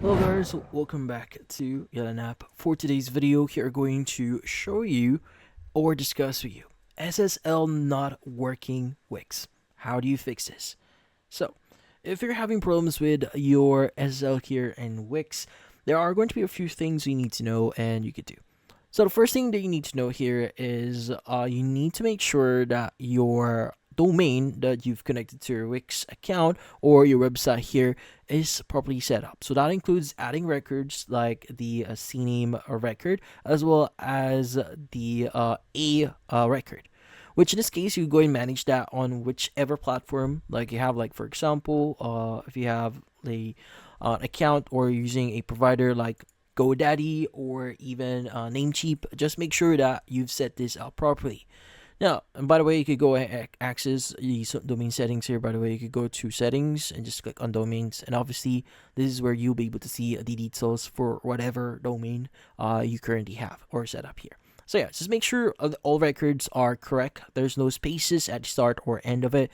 Hello guys, welcome back to Yellow App. For today's video, we are going to show you or discuss with you SSL not working WIX. How do you fix this? So, if you're having problems with your SSL here and WIX, there are going to be a few things you need to know and you could do. So the first thing that you need to know here is you need to make sure that your domain that you've connected to your Wix account or your website here is properly set up. So that includes adding records like the CNAME record as well as the A record. Which in this case you go and manage that on whichever platform like you have, like for example if you have a account or using a provider like GoDaddy or even Namecheap, just make sure that you've set this up properly. Now, and by the way, you could go and access the domain settings here. By the way, you could go to settings and just click on domains. And obviously, this is where you'll be able to see the details for whatever domain you currently have or set up here. So yeah, just make sure all records are correct. There's no spaces at the start or end of it.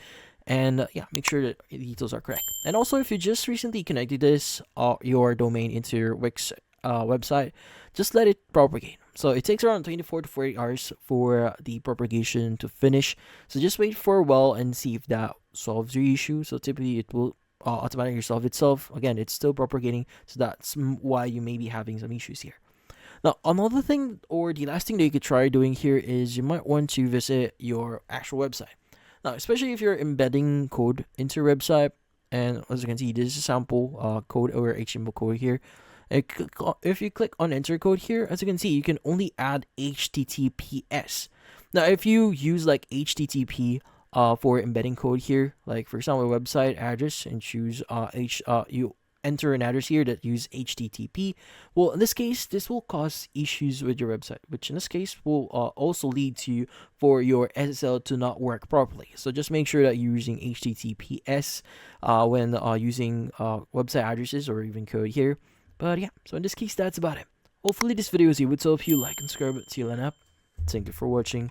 And yeah, make sure that the details are correct. And also, if you just recently connected this your domain into your Wix website, just let it propagate. So it takes around 24 to 48 hours for the propagation to finish. So just wait for a while and see if that solves your issue. So typically it will automatically resolve itself. Again, it's still propagating, so that's why you may be having some issues here. Now, another thing or the last thing that you could try doing here is you might want to visit your actual website. Now, especially if you're embedding code into your website, and as you can see, this is a sample code or HTML code here. If you click on enter code here, as you can see, you can only add HTTPS. Now, if you use like HTTP for embedding code here, like for example, website address, and choose you enter an address here that use HTTP. Well, in this case, this will cause issues with your website, which in this case will also lead to for your SSL to not work properly. So just make sure that you're using HTTPS when using website addresses or even code here. But yeah, so in this case, that's about it. Hopefully this video was able to help you. Like and subscribe to Yellow App. Thank you for watching.